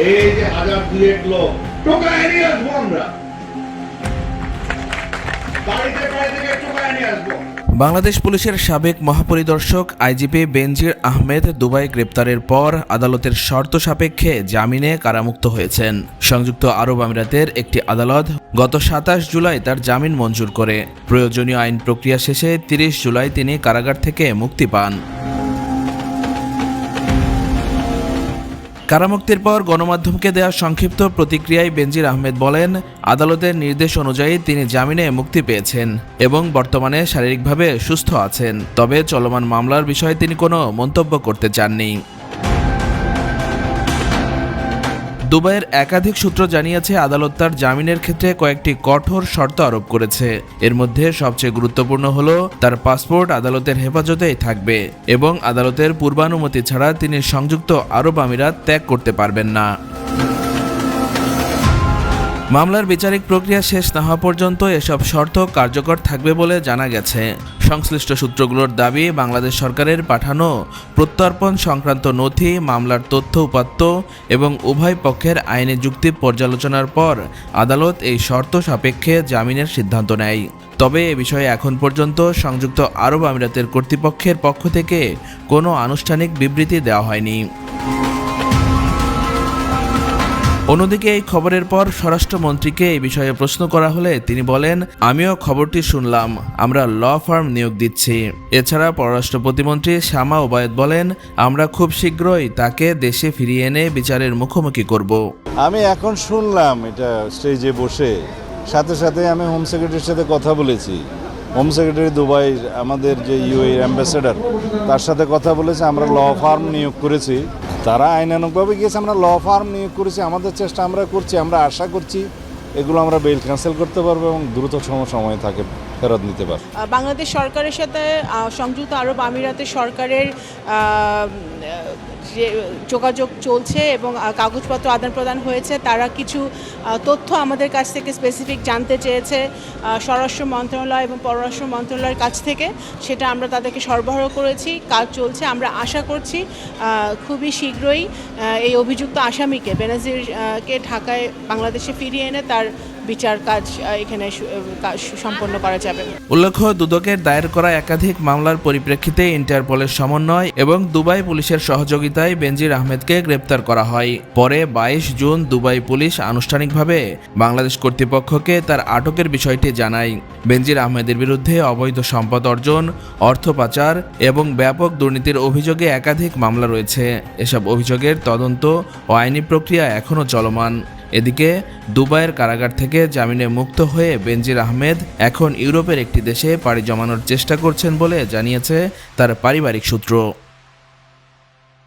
এই যে 1000-2000 লোক টোকায় নিয়ে আসবো, আমরা বাড়িতে থেকে টোকায় নিয়ে আসবো। বাংলাদেশ পুলিশের সাবেক মহাপরিদর্শক আইজিপি বেনজির আহমেদ দুবাই গ্রেপ্তারের পর আদালতের শর্ত সাপেক্ষে জামিনে কারামুক্ত হয়েছেন। সংযুক্ত আরব আমিরাতের একটি আদালত গত 27 জুলাই তার জামিন মঞ্জুর করে। প্রয়োজনীয় আইন প্রক্রিয়া শেষে 30 জুলাই তিনি কারাগার থেকে মুক্তি পান। কারামুক্তির পর গণমাধ্যমকে দেওয়া সংক্ষিপ্ত প্রতিক্রিয়ায় বেনজির আহমেদ বলেন, আদালতের নির্দেশ অনুযায়ী তিনি জামিনে মুক্তি পেয়েছেন এবং বর্তমানে শারীরিকভাবে সুস্থ আছেন। তবে চলমান মামলার বিষয়ে তিনি কোনো মন্তব্য করতে চাননি। দুবাইয়ের একাধিক সূত্র জানিয়েছে, আদালত তার জামিনের ক্ষেত্রে কয়েকটি কঠোর শর্ত আরোপ করেছে। এর মধ্যে সবচেয়ে গুরুত্বপূর্ণ হলো তার পাসপোর্ট আদালতের হেফাজতেই থাকবে এবং আদালতের পূর্বানুমতি ছাড়া তিনি সংযুক্ত আরব আমিরাত ত্যাগ করতে পারবেন না। মামলার বিচারিক প্রক্রিয়া শেষ না হওয়া পর্যন্ত এসব শর্ত কার্যকর থাকবে বলে জানা গেছে। সংশ্লিষ্ট সূত্রগুলোর দাবি, বাংলাদেশ সরকারের পাঠানো প্রত্যর্পণ সংক্রান্ত নথি, মামলার তথ্য উপাত্ত এবং উভয় পক্ষের আইনি যুক্তি পর্যালোচনার পর আদালত এই শর্ত সাপেক্ষে জামিনের সিদ্ধান্ত নেয়। তবে এ বিষয়ে এখন পর্যন্ত সংযুক্ত আরব আমিরাতের কর্তৃপক্ষের পক্ষ থেকে কোনো আনুষ্ঠানিক বিবৃতি দেওয়া হয়নি। অন্যদিকে এই খবরের পর স্বরাষ্ট্রমন্ত্রীকে এই বিষয়ে প্রশ্ন করা হলে তিনি বলেন, আমিও খবরটি শুনলাম, আমরা ল ফার্ম নিয়োগ দিচ্ছি। এছাড়া পররাষ্ট্র প্রতিমন্ত্রী শামা ওবায়দ বলেন, আমরা খুব শীঘ্রই তাকে দেশে ফিরিয়ে এনে বিচারের মুখোমুখি করব। আমি এখন শুনলাম এটা স্টেজে বসে, সাথে সাথে আমি হোম সেক্রেটারির সাথে কথা বলেছি। হোম সেক্রেটারি দুবাই আমাদের যে ইউএই অ্যাম্বাসেডার, তার সাথে কথা বলেছে। আমরা ল ফার্ম নিয়োগ করেছি, তারা আইনানুগভাবে গিয়েছে। আমরা ল ফার্ম নিয়োগ করেছি, আমাদের চেষ্টা আমরা করছি। আমরা আশা করছি এগুলো আমরা বেল ক্যান্সেল করতে পারবো এবং দ্রুত সময় থাকে ফেরত নিতে পারবো। বাংলাদেশ সরকারের সাথে সংযুক্ত আরব আমিরাতের সরকারের যে যোগাযোগ চলছে এবং কাগজপত্র আদান প্রদান হয়েছে। তারা কিছু তথ্য আমাদের কাছ থেকে স্পেসিফিক জানতে চেয়েছে স্বরাষ্ট্র মন্ত্রণালয় এবং পররাষ্ট্র মন্ত্রণালয়ের কাছ থেকে। সেটা আমরা তাদেরকে সরবরাহ করেছি, কাজ চলছে। আমরা আশা করছি খুবই শীঘ্রই এই অভিযুক্ত আসামিকে, বেনজিরকে ঢাকায় বাংলাদেশে ফিরিয়ে এনে তার বিচার কাজ এখানে সম্পন্ন করা যাবে। উল্লেখ্য, দুদকের দায়ের করা একাধিক মামলার পরিপ্রেক্ষিতে ইন্টারপোলের সমন্বয় এবং দুবাই পুলিশের সহযোগিতায় বেনজির আহমেদকে গ্রেপ্তার করা হয়। পরে 22 জুন দুবাই পুলিশ আনুষ্ঠানিকভাবে বাংলাদেশ কর্তৃপক্ষকে তার আটকের বিষয়টি জানায়। বেনজির আহমেদের বিরুদ্ধে অবৈধ সম্পদ অর্জন, অর্থ পাচার এবং ব্যাপক দুর্নীতির অভিযোগে একাধিক মামলা রয়েছে। এসব অভিযোগের তদন্ত ও আইনি প্রক্রিয়া এখনও চলমান। এদিকে দুবাইয়ের কারাগার থেকে জামিনে মুক্ত হয়ে বেনজির আহমেদ এখন ইউরোপের একটি দেশে পাড়ি জমানোর চেষ্টা করছেন বলে জানিয়েছে তার পারিবারিক সূত্র।